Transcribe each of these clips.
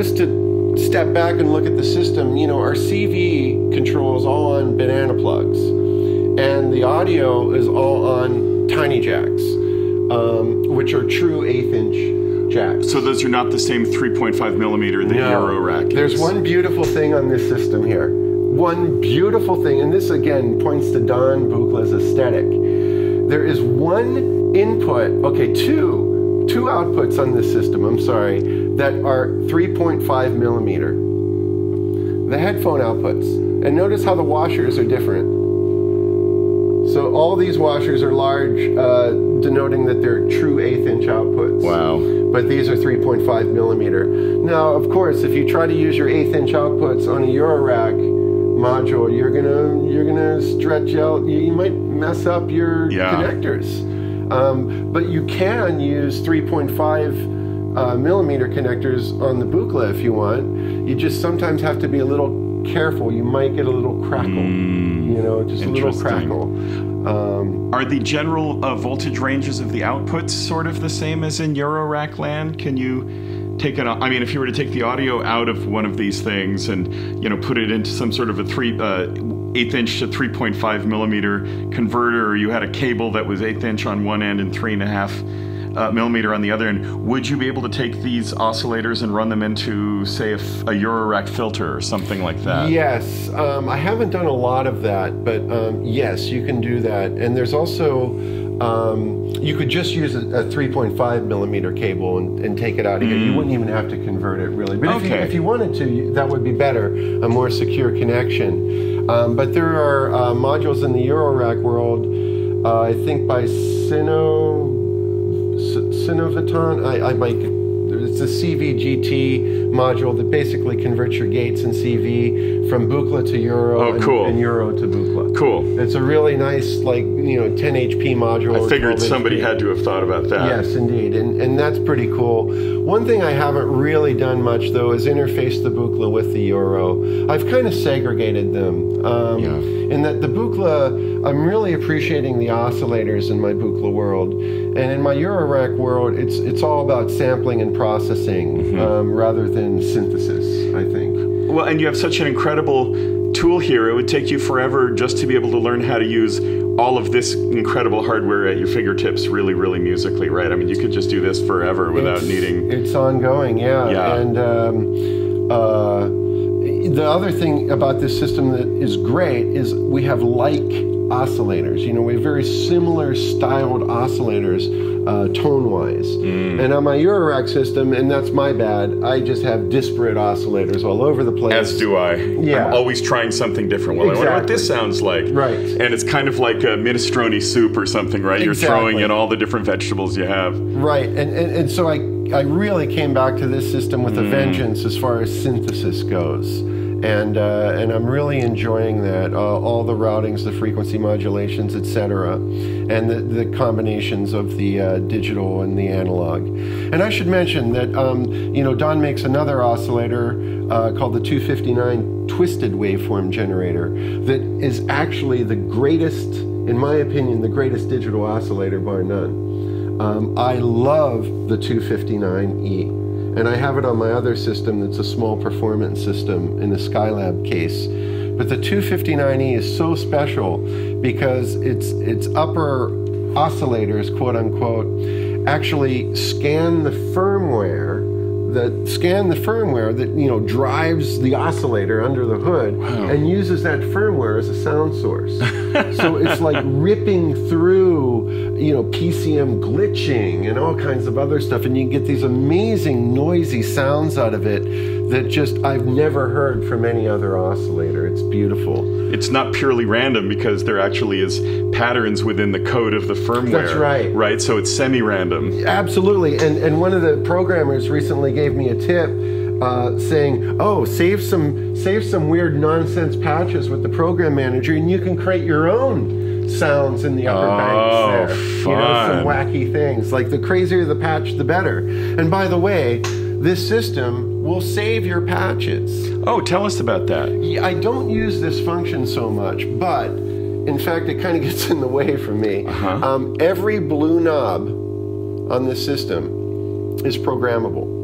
just to step back and look at the system, you know, our CV controls all on banana plugs, and the audio is all on tiny jacks, which are true 1/8 inch jacks. So those are not the same 3.5 millimeter that Eurorack is. There's one beautiful thing on this system here. One beautiful thing, and this again points to Don Buchla's aesthetic. There is one input, okay, two outputs on this system, I'm sorry, that are 3.5 millimeter. The headphone outputs. And notice how the washers are different. So all these washers are large, denoting that they're true 1/8 inch outputs. Wow. But these are 3.5 millimeter. Now, of course, if you try to use your 1/8 inch outputs on a Eurorack module, you're gonna stretch out. You might mess up your connectors. But you can use 3.5 millimeter connectors on the Buchla if you want. You just sometimes have to be a little careful. You might get a little crackle. You know, just a little crackle. Are the general voltage ranges of the outputs sort of the same as in Eurorack land? Can you take it? I mean, if you were to take the audio out of one of these things and, you know, put it into some sort of a 1/8 inch to 3.5 millimeter converter, or you had a cable that was 1/8 inch on one end and 3.5 millimeter on the other end, would you be able to take these oscillators and run them into, say, a Eurorack filter or something like that? Yes, I haven't done a lot of that, but yes, you can do that. And there's also, you could just use a 3.5 millimeter cable and take it out of here. You wouldn't even have to convert it, really. But if you wanted to, that would be better, a more secure connection. But there are modules in the Eurorack world, I think by Synoviton, I might, it's a CVGT module that basically converts your gates in CV from Buchla to Euro and Euro to Buchla. Cool. It's a really nice, like, you know, 10 HP module. I figured somebody had to have thought about that. Yes, indeed, and that's pretty cool. One thing I haven't really done much, though, is interface the Buchla with the Euro. I've kind of segregated them. In that the Buchla, I'm really appreciating the oscillators in my Buchla world. And in my Eurorack world, it's all about sampling and processing rather than synthesis, I think. Well, and you have such an incredible tool here. It would take you forever just to be able to learn how to use all of this incredible hardware at your fingertips really, really musically, right? I mean, you could just do this forever without needing... It's ongoing, yeah. And the other thing about this system that is great is we have like oscillators. You know, we have very similar styled oscillators tone-wise. And on my Eurorack system, and that's my bad, I just have disparate oscillators all over the place. As do I. Yeah. I'm always trying something different. Well, I wonder what this sounds like. Right. And it's kind of like a minestrone soup or something, right? You're throwing in all the different vegetables you have. Right. And so I really came back to this system with a vengeance as far as synthesis goes. And I'm really enjoying that, all the routings, the frequency modulations, etc., and the combinations of the digital and the analog. And I should mention that, you know, Don makes another oscillator called the 259 twisted waveform generator that is actually the greatest, in my opinion, the greatest digital oscillator bar none. I love the 259E. And I have it on my other system that's a small performance system in a Skylab case. But the 259E is so special because its upper oscillators, quote unquote, actually scan the firmware that, you know, drives the oscillator under the hood and uses that firmware as a sound source. So it's like ripping through, you know, PCM glitching and all kinds of other stuff, and you get these amazing noisy sounds out of it that just I've never heard from any other oscillator. It's beautiful. It's not purely random because there actually is patterns within the code of the firmware. That's right. Right, so it's semi-random. Absolutely, and one of the programmers recently gave me a tip saying, oh, save some weird nonsense patches with the program manager and you can create your own sounds in the upper banks there. Fun. You know, some wacky things. Like the crazier the patch, the better. And by the way, this system will save your patches. Oh, tell us about that. I don't use this function so much, but in fact, it kind of gets in the way for me. Every blue knob on this system is programmable.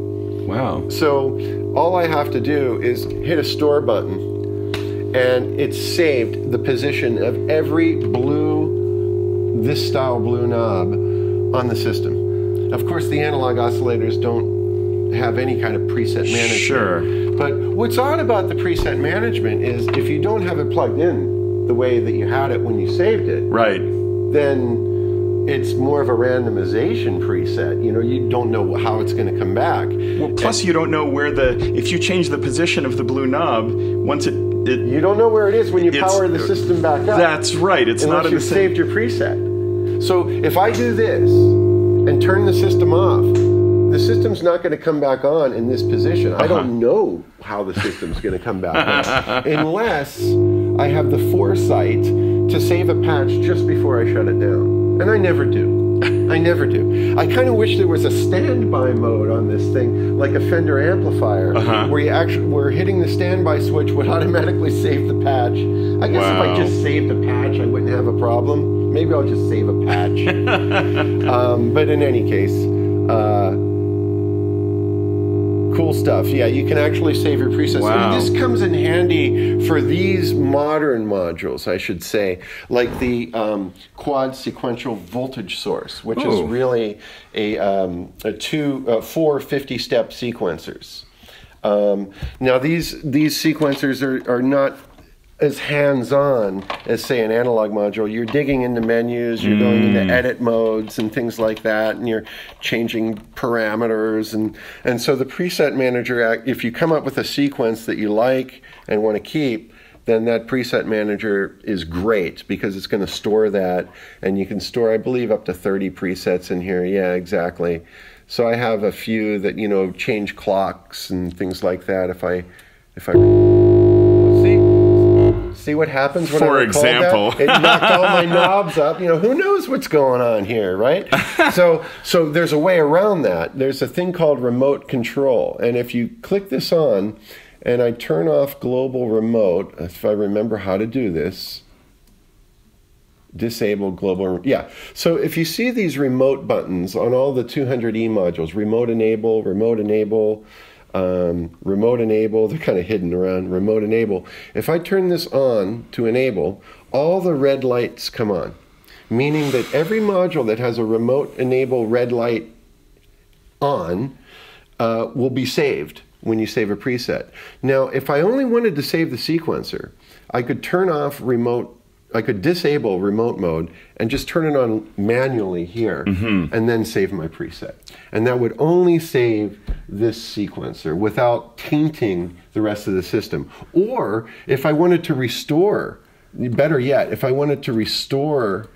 Wow. So all I have to do is hit a store button, and it's saved the position of every this style blue knob on the system. Of course, the analog oscillators don't have any kind of preset management. Sure. But what's odd about the preset management is if you don't have it plugged in the way that you had it when you saved it, right, then it's more of a randomization preset. You know, you don't know how it's going to come back. Well, plus you don't know where if you change the position of the blue knob, once you don't know where it is when you power the system back up. That's right. It's not in the same. You've saved your preset. So if I do this and turn the system off, the system's not going to come back on in this position. I don't know how the system's going to come back on unless I have the foresight to save a patch just before I shut it down. And I never do. I never do. I kind of wish there was a standby mode on this thing, like a Fender amplifier, where you where hitting the standby switch would automatically save the patch. I guess if I just saved a patch, I wouldn't have a problem. Maybe I'll just save a patch. But in any case, cool stuff. Yeah, you can actually save your presets. Wow. And this comes in handy for these modern modules, I should say, like the quad sequential voltage source, which is really a 4 50-step sequencers. Now these sequencers are not as hands-on as, say, an analog module. You're digging into menus, you're going into edit modes and things like that, and you're changing parameters. And so the preset manager, if you come up with a sequence that you like and want to keep, then that preset manager is great because it's going to store that, and you can store, I believe, up to 30 presets in here. Yeah, exactly. So I have a few that, you know, change clocks and things like that. If I see what happens when I record that? It knocked all my knobs up. You know, who knows what's going on here, right? So there's a way around that. There's a thing called remote control, and if you click this on, and I turn off global remote, if I remember how to do this, disable global, yeah. So if you see these remote buttons on all the 200e modules, remote enable, remote enable, they're kind of hidden around remote enable. If I turn this on to enable, all the red lights come on, meaning that every module that has a remote enable red light on will be saved when you save a preset. Now, if I only wanted to save the sequencer, I could disable remote mode and just turn it on manually here, and then save my preset. And that would only save this sequencer without tainting the rest of the system. Or if I wanted to restore, better yet, if I wanted to restore,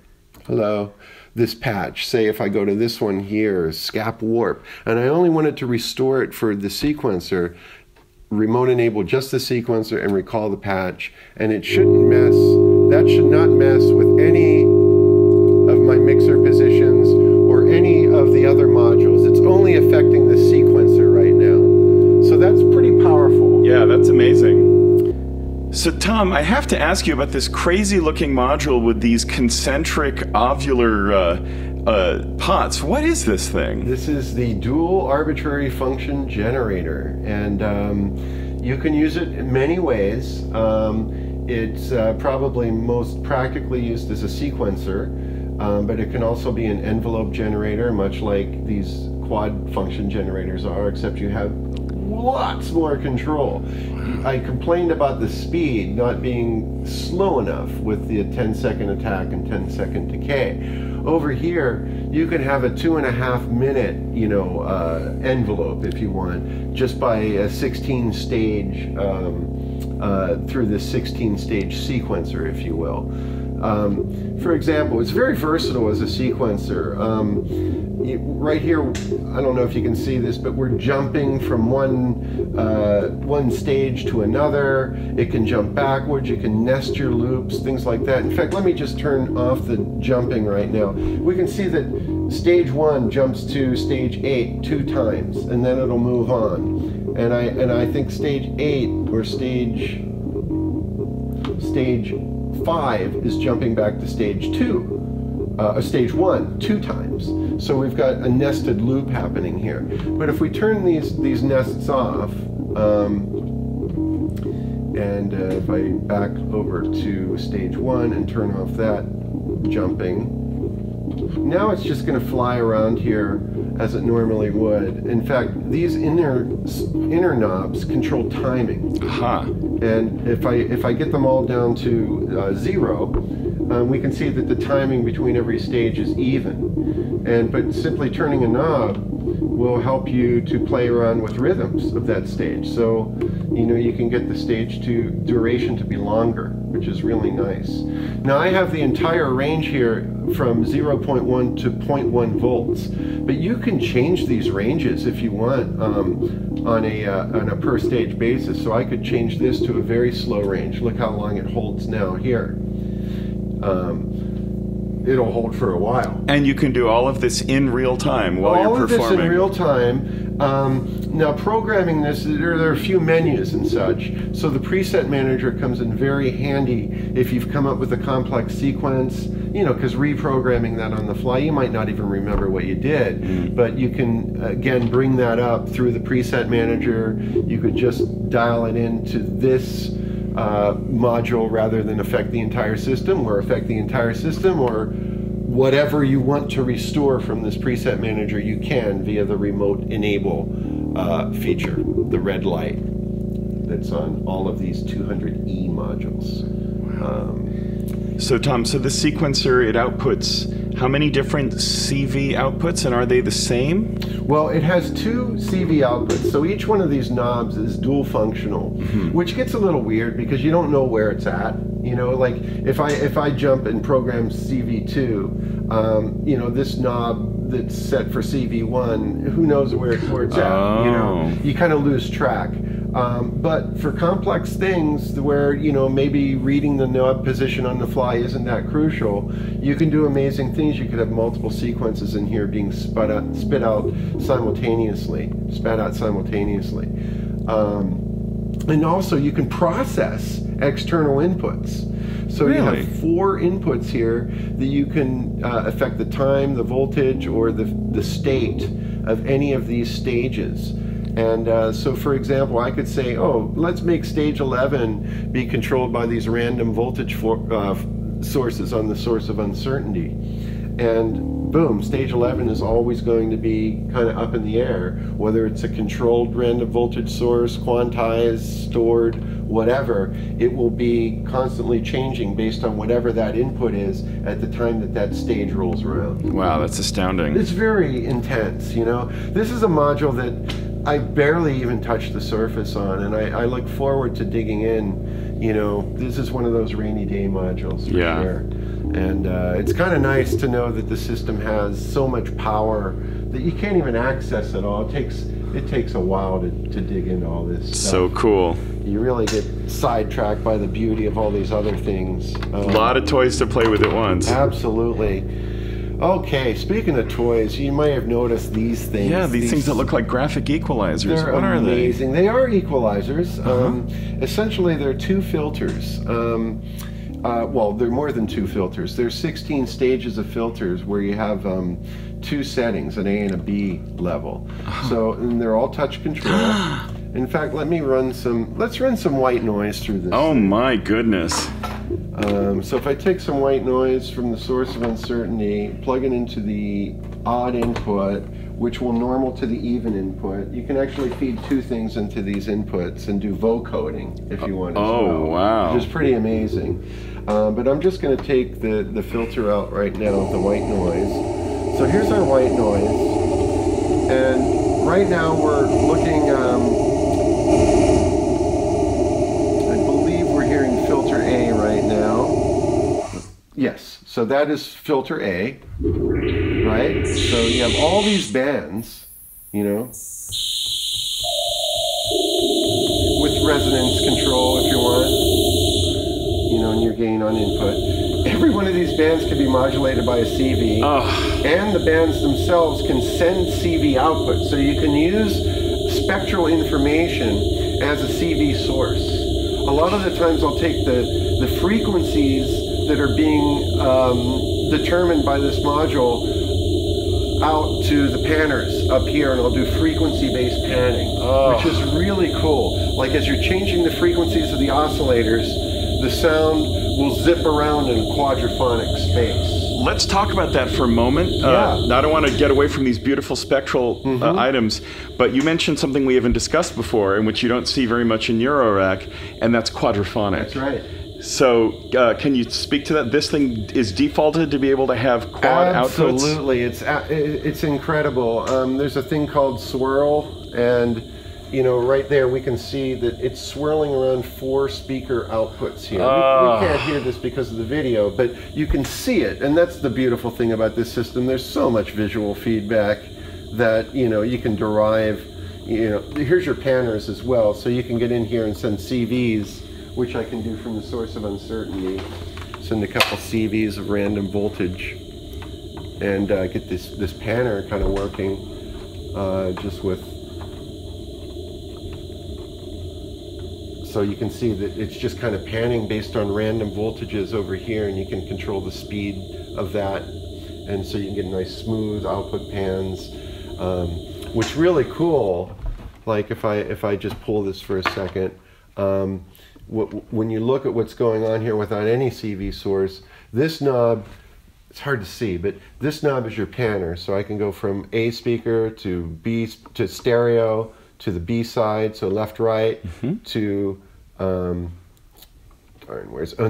this patch, say if I go to this one here, Scap Warp, and I only wanted to restore it for the sequencer, remote enable just the sequencer and recall the patch, and it shouldn't mess, that should not mess with any of my mixer positions or any of the other modules. It's only affecting the sequencer right now. So that's pretty powerful. Yeah, that's amazing. So Tom, I have to ask you about this crazy looking module with these concentric ovular pots. What is this thing? This is the dual arbitrary function generator, and you can use it in many ways. It's probably most practically used as a sequencer, but it can also be an envelope generator, much like these quad function generators are, except you have lots more control. I complained about the speed not being slow enough with the 10-second attack and 10-second decay. Over here, you can have a 2.5 minute, envelope if you want, just by a 16-stage through this 16-stage sequencer, if you will. For example, it's very versatile as a sequencer. Right here, I don't know if you can see this, but we're jumping from one stage to another. It can jump backwards, you can nest your loops, things like that. In fact, let me just turn off the jumping right now. We can see that stage 1 jumps to stage 8 2 times, and then it'll move on. And I think stage 8 or stage 5 is jumping back to stage 2. Stage 1 2 times. So we've got a nested loop happening here. But if we turn these nests off, And if I back over to stage 1 and turn off that jumping, now it's just going to fly around here as it normally would. In fact, these inner knobs control timing. And if I get them all down to 0, we can see that the timing between every stage is even. But simply turning a knob will help you to play around with rhythms of that stage. So, you can get the stage duration to be longer, which is really nice. Now I have the entire range here from 0.1 to 0.1 volts, but you can change these ranges if you want on a per stage basis. So I could change this to a very slow range. Look how long it holds now here. It'll hold for a while. And you can do all of this in real time while you're performing. All of this in real time. Now programming this, there are a few menus and such. So the preset manager comes in very handy if you've come up with a complex sequence, because reprogramming that on the fly, you might not even remember what you did. But you can, again, bring that up through the preset manager. You could just dial it into this module rather than affect the entire system, or affect the entire system, or whatever you want to restore from this preset manager, you can via the remote enable feature, the red light that's on all of these 200e modules. So Tom, the sequencer, it outputs how many different CV outputs, and are they the same? Well, it has 2 CV outputs, so each one of these knobs is dual functional, which gets a little weird because you don't know where it's at. Like if I jump and program CV2, this knob that's set for CV1, who knows where it's at? You kind of lose track. But for complex things where, maybe reading the knob position on the fly isn't that crucial, you can do amazing things. You could have multiple sequences in here being spat out simultaneously. And also you can process external inputs. So you have 4 inputs here that you can affect the time, the voltage, or the state of any of these stages. And so, for example, I could say, let's make stage 11 be controlled by these random voltage sources on the source of uncertainty. And boom, stage 11 is always going to be kind of up in the air, whether it's a controlled random voltage source, quantized, stored, whatever. It will be constantly changing based on whatever that input is at the time that stage rolls around. Wow, that's astounding. It's very intense, This is a module that I barely even touched the surface on, and I look forward to digging in. This is one of those rainy day modules for sure. And it's kind of nice to know that the system has so much power that you can't even access it all. It takes a while to dig into all this stuff. So cool. You really get sidetracked by the beauty of all these other things. A lot of toys to play with at once. Absolutely. Okay, speaking of toys, you might have noticed these things. Yeah, these things that look like graphic equalizers. They're what amazing. Are they? They are equalizers. Essentially, they're 2 filters. Well, they're more than 2 filters. There's 16 stages of filters where you have 2 settings, an A and a B level. So, and they're all touch control. In fact, let's run some white noise through this. Oh my goodness. So if I take some white noise from the source of uncertainty, plug it into the odd input, which will normal to the even input, you can actually feed 2 things into these inputs and do vocoding if you want as well. Wow. Which is pretty amazing. But I'm just going to take the filter out right now, the white noise. So here's our white noise. And right now we're looking, I believe we're hearing filter A right now. Yes, so that is filter A, right? So you have all these bands, with resonance control if you want, and your gain on input. Every one of these bands can be modulated by a CV, and the bands themselves can send CV output. So you can use spectral information as a CV source. A lot of the times I'll take the frequencies that are being determined by this module out to the panners up here, and I'll do frequency-based panning, which is really cool. Like as you're changing the frequencies of the oscillators, the sound will zip around in a quadraphonic space. Let's talk about that for a moment. Yeah. I don't want to get away from these beautiful spectral items, but you mentioned something we haven't discussed before, and which you don't see very much in Eurorack, and that's quadraphonic. That's right. So can you speak to that? This thing is defaulted to be able to have quad outputs? Absolutely. It's incredible. There's a thing called Swirl, and you know, right there we can see that it's swirling around 4 speaker outputs here. We can't hear this because of the video, but you can see it, and that's the beautiful thing about this system. There's so much visual feedback that, you know, you can derive. You know, here's your panners as well, so you can get in here and send CVs, which I can do from the source of uncertainty. Send a couple CVs of random voltage and get this panner kind of working just with. So you can see that it's just kind of panning based on random voltages over here, and you can control the speed of that, and so you can get nice smooth output pans. What's really cool, like if I just pull this for a second, when you look at what's going on here without any CV source, this knob, it's hard to see, but this knob is your panner, so I can go from A speaker to B to stereo to the B side, so left, right, to and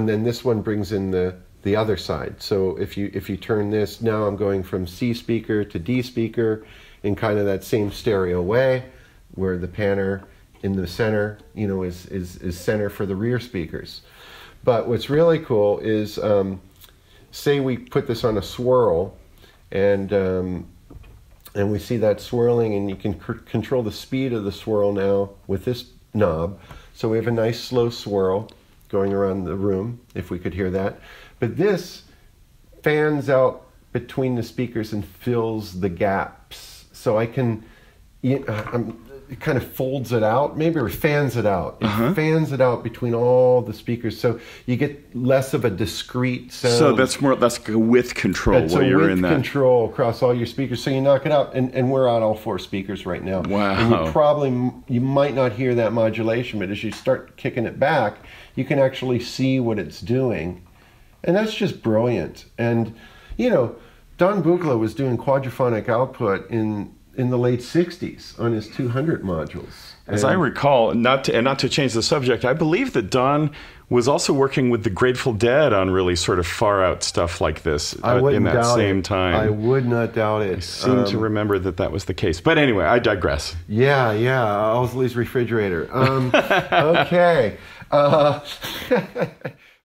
then this one brings in the other side. So if you turn this, now I'm going from C speaker to D speaker in kind of that same stereo way, where the panner in the center, you know, is center for the rear speakers. But what's really cool is, say we put this on a swirl, and we see that swirling, and you can control the speed of the swirl now with this knob. So we have a nice slow swirl going around the room, if we could hear that. But this fans out between the speakers and fills the gaps. So I can, it kind of folds it out, maybe, or fans it out. It fans it out between all the speakers, so you get less of a discrete sound. So that's with control. That's where you're in that control across all your speakers. So you knock it out, and we're on all 4 speakers right now. Wow. And you might not hear that modulation, but as you start kicking it back, you can actually see what it's doing, and that's just brilliant. And you know, Don Buchla was doing quadraphonic output in the late 60s on his 200 modules. As I recall, not to change the subject, I believe that Don was also working with the Grateful Dead on really sort of far out stuff like this in that same time. I would not doubt it. I seem to remember that was the case. But anyway, I digress. Yeah, Owsley's refrigerator. Okay.